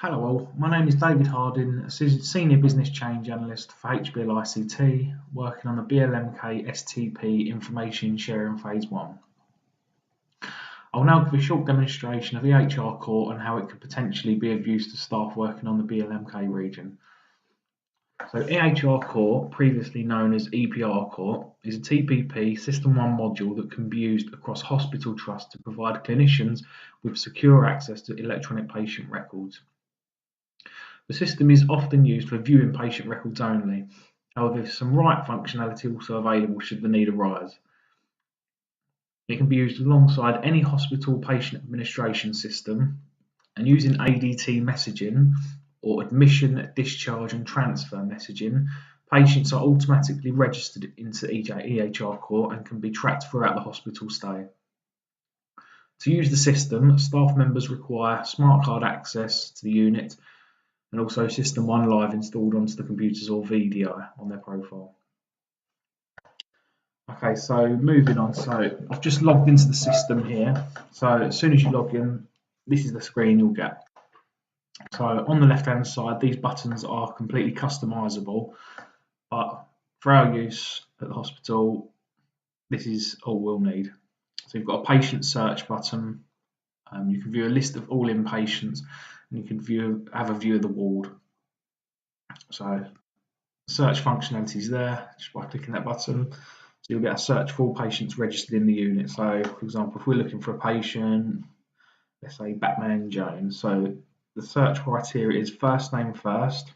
Hello all, my name is David Harding, a Senior Business Change Analyst for HBL ICT, working on the BLMK STP Information Sharing Phase 1. I'll now give a short demonstration of EHR Core and how it could potentially be of use to staff working on the BLMK region. So EHR Core, previously known as EPR Core, is a TPP System 1 module that can be used across hospital trusts to provide clinicians with secure access to electronic patient records. The system is often used for viewing patient records only. However, there's some write functionality also available should the need arise. It can be used alongside any hospital patient administration system, and using ADT messaging or admission, discharge and transfer messaging, patients are automatically registered into EHR Core and can be tracked throughout the hospital stay. To use the system, staff members require smart card access to the unit and also System 1 Live installed onto the computers or VDI on their profile. Okay, so moving on. So I've just logged into the system here. So as soon as you log in, this is the screen you'll get. So on the left hand side, these buttons are completely customizable, but for our use at the hospital, this is all we'll need. So you've got a patient search button. You can view a list of all inpatients, and you can have a view of the ward. So search functionality is there just by clicking that button. So you'll get a search for all patients registered in the unit. So for example, if we're looking for a patient, let's say Batman Jones, so the search criteria is first name first,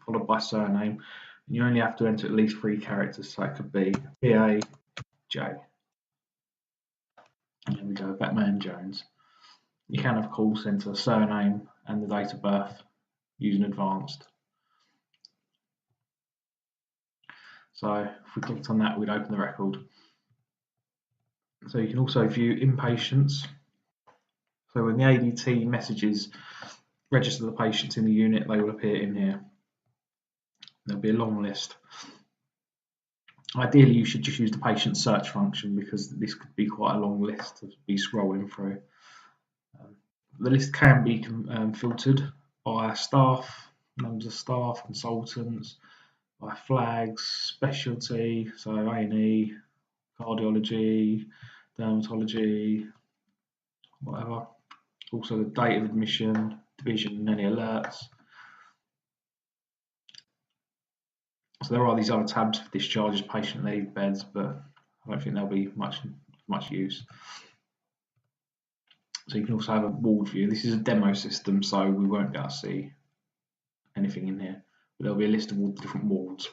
followed by surname, and you only have to enter at least 3 characters, so it could be P-A-J. There we go, Batman Jones. You can, of course, enter a surname and the date of birth using advanced. So if we clicked on that, we'd open the record. So you can also view inpatients. So when the ADT messages register the patients in the unit, they will appear in here. There'll be a long list. Ideally, you should just use the patient search function because this could be quite a long list to be scrolling through. The list can be filtered by staff, members of staff, consultants, by flags, specialty, so A&E, cardiology, dermatology, whatever. Also the date of admission, division and any alerts. So there are these other tabs for discharges, patient leave, beds, but I don't think there'll be much use. So you can also have a ward view. This is a demo system, so we won't be able to see anything in here, but there'll be a list of all the different wards.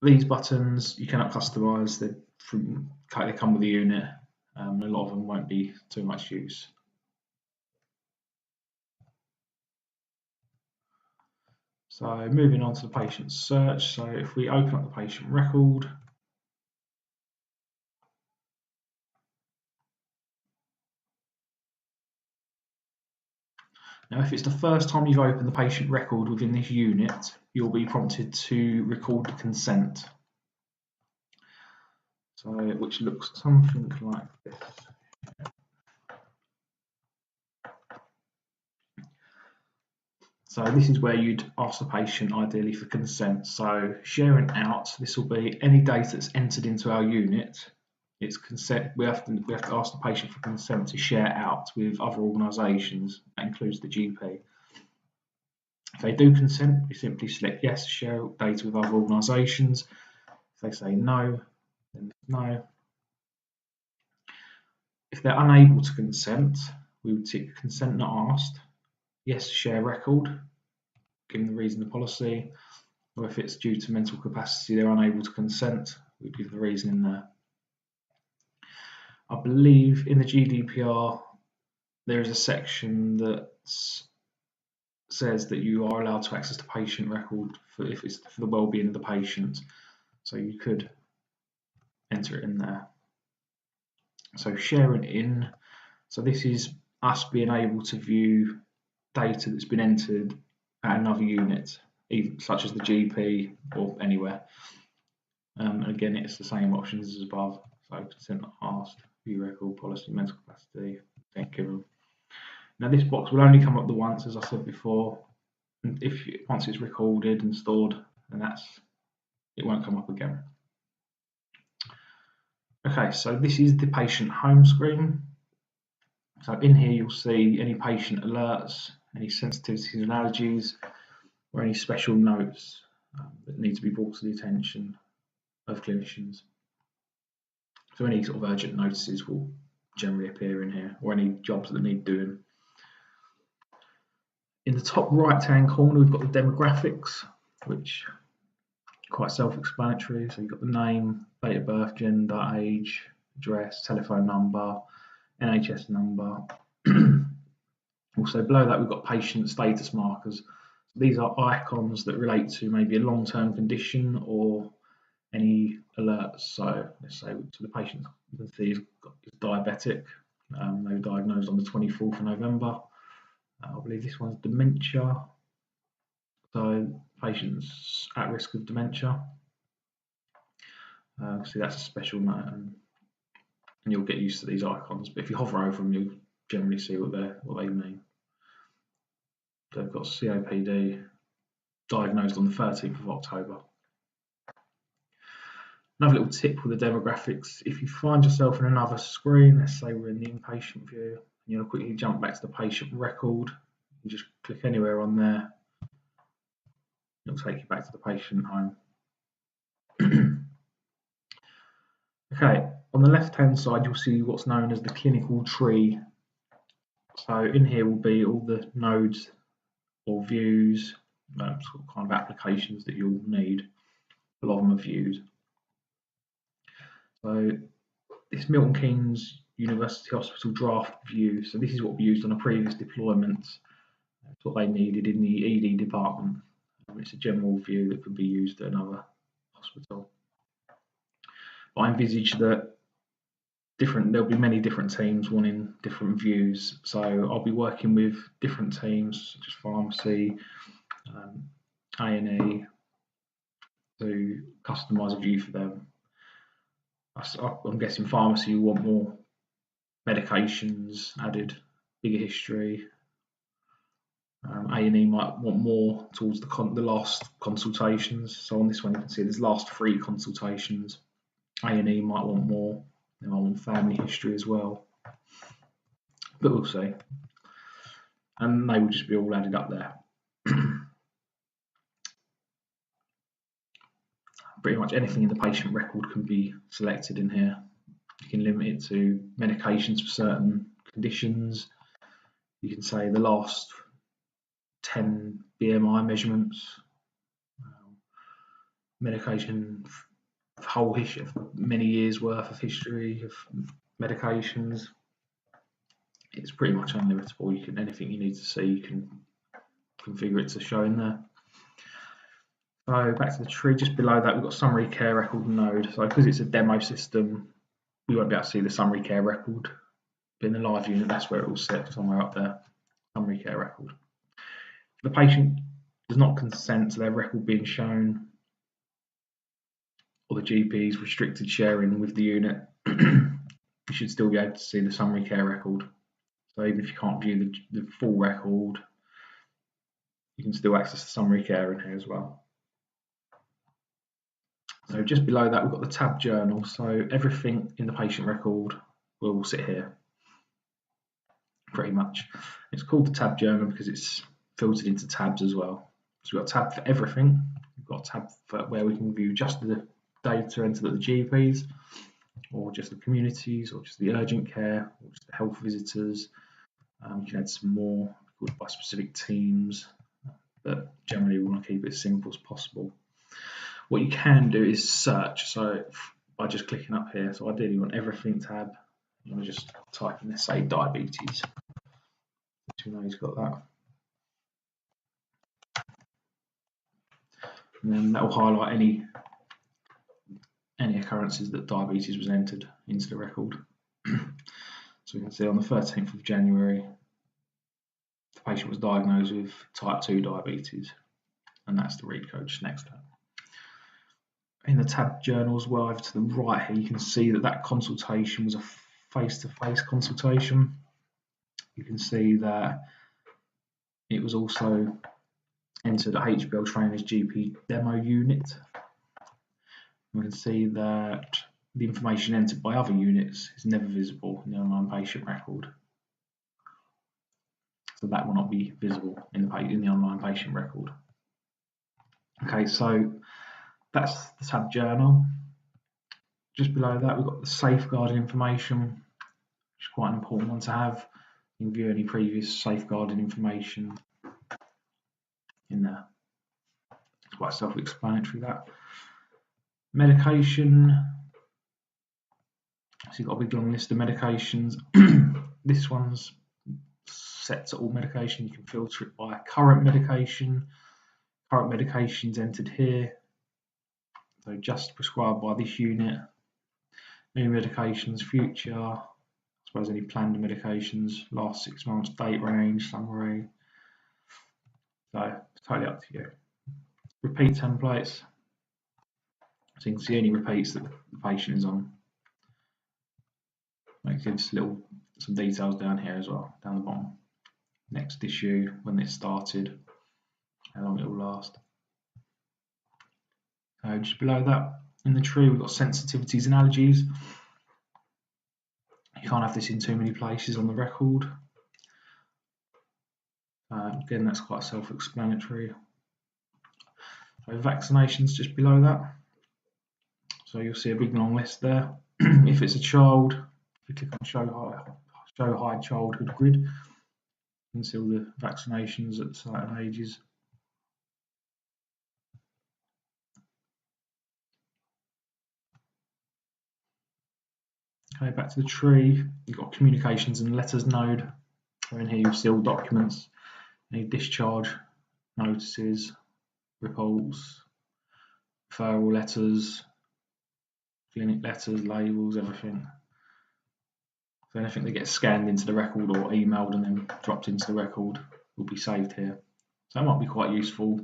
These buttons you cannot customize. They come with the unit. A lot of them won't be too much use. So moving on to the patient search. So if we open up the patient record, now if it's the first time you've opened the patient record within this unit, you'll be prompted to record the consent. So which looks something like this. So this is where you'd ask the patient ideally for consent. So sharing out, this will be any data that's entered into our unit. It's consent. We have to ask the patient for consent to share out with other organisations. That includes the GP. If they do consent, we simply select yes, share data with other organisations. If they say no, then no. If they're unable to consent, we would tick consent not asked. Yes, share record, given the reason the policy, or if it's due to mental capacity, they're unable to consent, we'd give the reason in there. I believe in the GDPR there is a section that says that you are allowed to access the patient record if it's for the well-being of the patient, so you could enter it in there. So sharing in, so this is us being able to view data that's been entered at another unit, even such as the GP or anywhere. And again, it's the same options as above. So consent not asked, view record, policy, mental capacity, Thank you. Now this box will only come up the once, as I said before. And once it's recorded and stored, then it won't come up again. Okay, so this is the patient home screen. So in here you'll see any patient alerts, any sensitivities and allergies, or any special notes that need to be brought to the attention of clinicians. So any sort of urgent notices will generally appear in here, or any jobs that need doing. In the top right-hand corner, we've got the demographics, which are quite self-explanatory. So you've got the name, date of birth, gender, age, address, telephone number, NHS number. Also below that, we've got patient status markers. These are icons that relate to maybe a long-term condition or any alerts. So let's say the patient you can see is diabetic. They were diagnosed on the 24th of November. I believe this one's dementia. So patients at risk of dementia. See, that's a special note, and you'll get used to these icons. But if you hover over them, you'll generally see what they mean. They've got COPD, diagnosed on the 13th of October. Another little tip with the demographics: if you find yourself in another screen, let's say we're in the inpatient view, and you'll quickly jump back to the patient record, you just click anywhere on there, it'll take you back to the patient home. Okay, on the left hand side you'll see what's known as the clinical tree. So in here will be all the nodes or views, sort of kind of applications that you'll need. A lot of them are views. So this Milton Keynes University Hospital draft view, so this is what we used on a previous deployment. It's what they needed in the ED department. It's a general view that could be used at another hospital. But I envisage that there'll be many different teams wanting different views. So I'll be working with different teams, such as pharmacy, A&E, to customise a view for them. I'm guessing pharmacy you want more medications added, bigger history. A&E might want more towards the last consultations. So on this one you can see there's last 3 consultations. A&E might want more. They might want family history as well. But we'll see. And they will just be all added up there. Pretty much anything in the patient record can be selected in here. You can limit it to medications for certain conditions. You can say the last 10 BMI measurements, medication, whole history of many years worth of history of medications. It's pretty much unlimitable. You can anything you need to see, you can configure it to show in there. So back to the tree, just below that we've got summary care record node. So because it's a demo system, we won't be able to see the summary care record. But in the live unit, that's where it will sit, somewhere up there, summary care record. If the patient does not consent to their record being shown, or the GP's restricted sharing with the unit, you should still be able to see the summary care record. So even if you can't view the full record, you can still access the summary care in here as well. So just below that, we've got the tab journal. So everything in the patient record will sit here, pretty much. It's called the tab journal because it's filtered into tabs as well. So we've got a tab for everything. We've got a tab for where we can view just the data entered at the GPs, or just the communities, or just the urgent care, or just the health visitors. You can add some more by specific teams, but generally we want to keep it as simple as possible. What you can do is search, so by just clicking up here. So ideally you want everything tab. You want to just type in, let's say, diabetes. So you know he's got that. And then that will highlight any occurrences that diabetes was entered into the record. So we can see on the 13th of January, the patient was diagnosed with type 2 diabetes, and that's the read code just next to it. In the tab journal as well, over to the right here, you can see that consultation was a face-to-face consultation. you can see that it was also entered at HBL Trainer's GP demo unit. We can see that the information entered by other units is never visible in the online patient record. So that will not be visible in the online patient record. Okay, so that's the tab journal. Just below that, we've got the safeguarding information, which is quite an important one to have. You can view any previous safeguarding information in there. It's quite self-explanatory, that. Medication. So you've got a big long list of medications. This one's set to all medication. You can filter it by current medication. Current medications entered here. So just prescribed by this unit. New medications, future, I suppose any planned medications, last 6 months, date range, summary. So it's totally up to you. Repeat templates. So you can see any repeats that the patient is on. It gives some details down here as well, down the bottom. Next issue, when it started, how long it will last. So just below that, in the tree, we've got sensitivities and allergies. You can't have this in too many places on the record. Again, that's quite self-explanatory. So vaccinations just below that. So you'll see a big long list there. If it's a child, if you click on show hide childhood grid, you can see all the vaccinations at certain ages. Okay, back to the tree, you've got communications and letters node. So in here you'll see all documents, any discharge notices, reports, referral letters, clinic letters, labels, everything. So anything that gets scanned into the record or emailed and then dropped into the record will be saved here. So that might be quite useful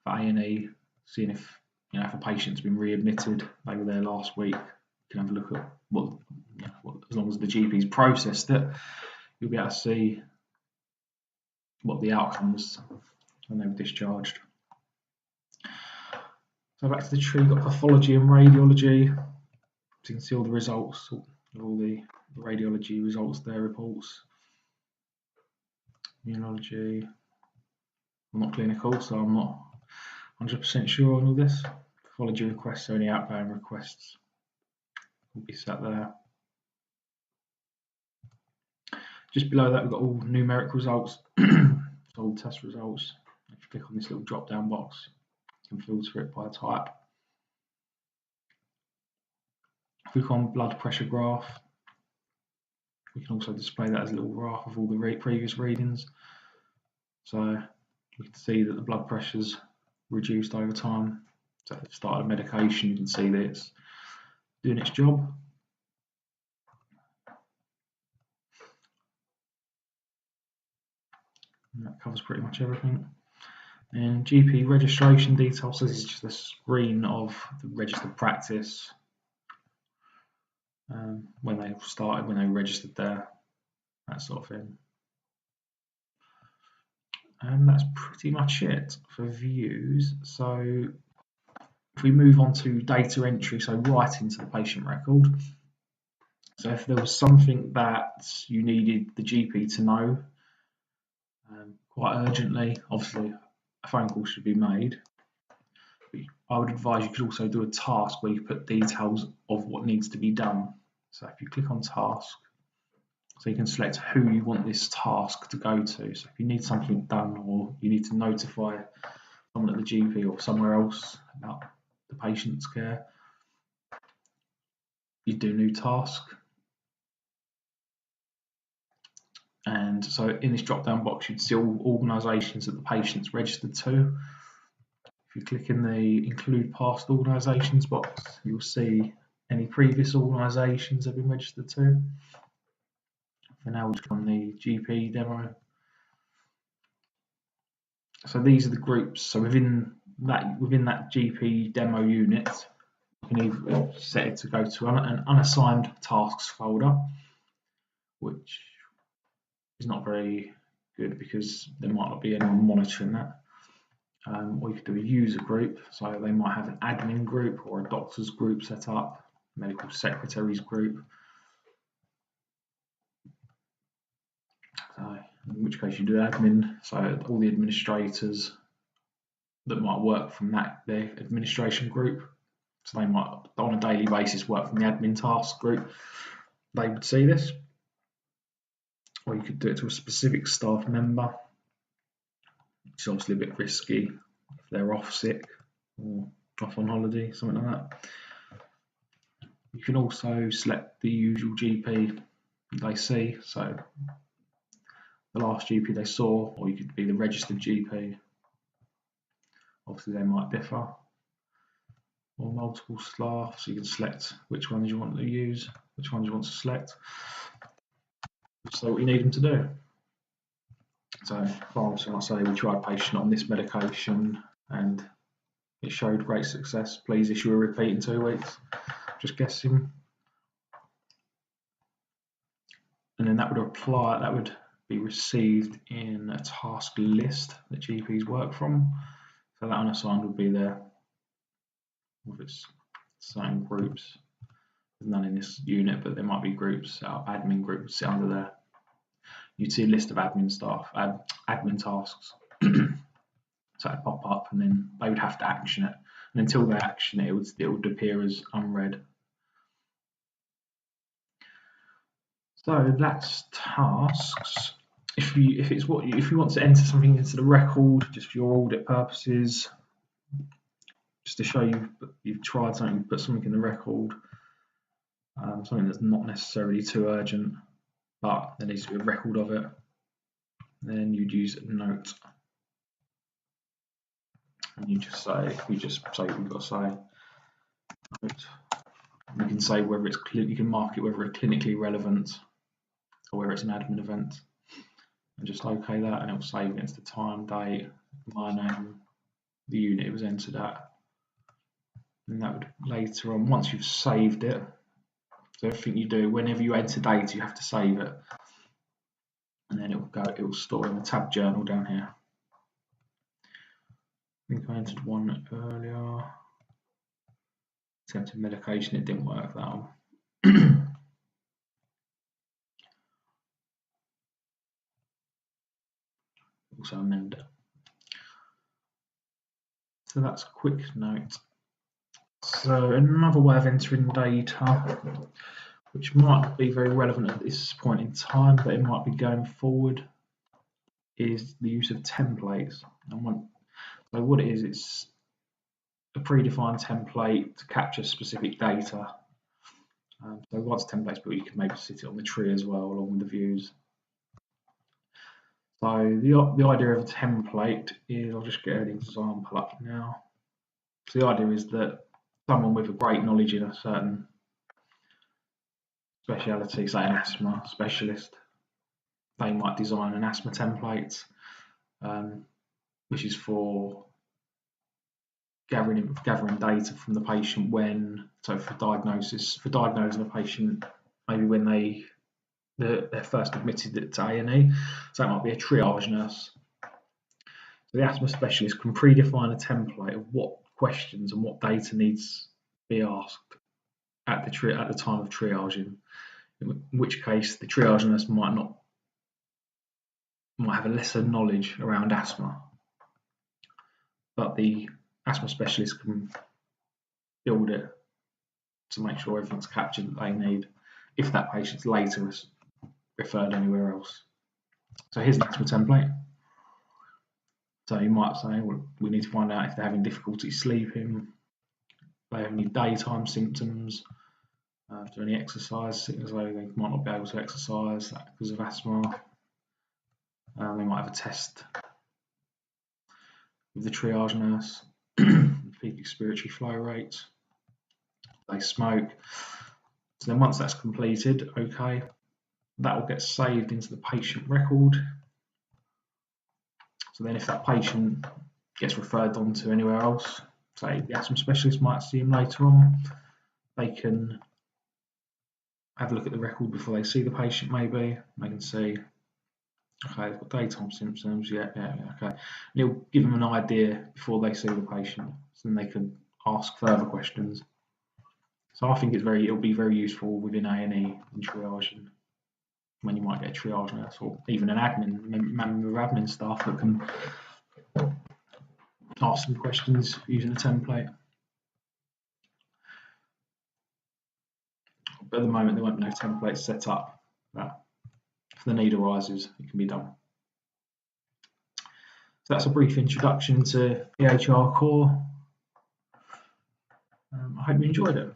for A&E, seeing if if a patient's been readmitted, they were there last week. You can have a look at what as long as the GP's processed it, you'll be able to see what the outcome was when they were discharged. So back to the tree, you've got pathology and radiology. So you can see all the results, all the radiology results there, reports. Immunology. I'm not clinical, so I'm not 100% sure on all this. Pathology requests, only outbound requests will be set there. Just below that, we've got all numeric results, so all test results. If you click on this little drop down box, you can filter it by type. Click on blood pressure graph. We can also display that as a little graph of all the previous readings. So we can see that the blood pressure's reduced over time. So if it started medication, you can see that it's doing its job. And that covers pretty much everything. And GP registration details, so this is just a screen of the registered practice, when they started, when they registered there, that sort of thing. And that's pretty much it for views. So if we move on to data entry, so right into the patient record. So if there was something that you needed the GP to know quite urgently, obviously a phone call should be made. I would advise you could also do a task where you put details of what needs to be done. So if you click on task, so you can select who you want this task to go to. So if you need something done, or you need to notify someone at the GP or somewhere else about the patient's care, you do new task. And so in this drop down box, you'd see all organisations that the patient's registered to. If you click in the include past organisations box, you'll see any previous organisations have been registered to. For now, we'll click on the GP demo. So these are the groups. So within that GP demo unit, you can either set it to go to an unassigned tasks folder, which is not very good because there might not be anyone monitoring that. Or you could do a user group, so they might have an admin group or a doctor's group set up, medical secretaries group. So in which case you do admin, so all the administrators that might work from their administration group, so they might on a daily basis work from the admin task group, they would see this. Or you could do it to a specific staff member, which is obviously a bit risky if they're off sick or off on holiday, something like that. You can also select the usual GP they see, so the last GP they saw, or you could be the registered GP. Obviously they might differ. Or multiple staff, so you can select which ones you want to use, which ones you want to select. So what you need them to do. So for example, I say we tried a patient on this medication and it showed great success. Please issue a repeat in 2 weeks. Just guessing. And then that would apply, that would be received in a task list that GPs work from. So that unassigned would be there with its certain groups. There's none in this unit, but there might be groups, admin groups sit under there. You'd see a list of admin staff, admin tasks. So it'd pop up and then they would have to action it. And until they action it, it would appear as unread. So that's tasks. If you want to enter something into the record, just for your audit purposes, just to show you've tried something, put something in the record, something that's not necessarily too urgent, but there needs to be a record of it. Then you'd use note, and you just say what you've got to say. Note. You can say whether it's you can mark it whether it's clinically relevant or whether it's an admin event, and just OK that, and it will save against the time, date, my name, the unit it was entered at, and that would later on, once you've saved it. So everything you do, whenever you enter data, you have to save it, and then it will store in the tab journal down here. I think I entered one earlier. Attempted medication, it didn't work, that one. Also amend it. So that's a quick note. So another way of entering data, which might not be very relevant at this point in time, but it might be going forward, is the use of templates. So what it is, it's a predefined template to capture specific data. So once templates, but you can maybe sit it on the tree as well, along with the views. So the idea of a template is, I'll just get an example up now. So the idea is that someone with a great knowledge in a certain speciality, say an asthma specialist, they might design an asthma template, which is for gathering data from the patient for diagnosing a patient, maybe when they're first admitted to A&E. So it might be a triage nurse. So the asthma specialist can predefine a template of what questions and what data needs to be asked at the time of triaging. In which case, the triage nurse might have a lesser knowledge around asthma, but the asthma specialist can build it to make sure everything's captured that they need if that patient's later is referred anywhere else. So here's an asthma template. So you might say, well, we need to find out if they're having difficulty sleeping, if they have any daytime symptoms, if there any exercise sickness, they might not be able to exercise because of asthma. They might have a test with the triage nurse, peak expiratory flow rate, they smoke. So then once that's completed, okay, that will get saved into the patient record. So then if that patient gets referred on to anywhere else, say the asthma specialist might see him later on, they can have a look at the record before they see the patient maybe. They can see Okay, they've got daytime symptoms. Yeah, okay. And it'll give them an idea before they see the patient, so then they can ask further questions. So I think it'll be very useful within A&E in triaging, when you might get a triage nurse or even an member of admin staff that can ask some questions using a template. But at the moment, there won't be no templates set up. But if the need arises, it can be done. So that's a brief introduction to EHR core. I hope you enjoyed it.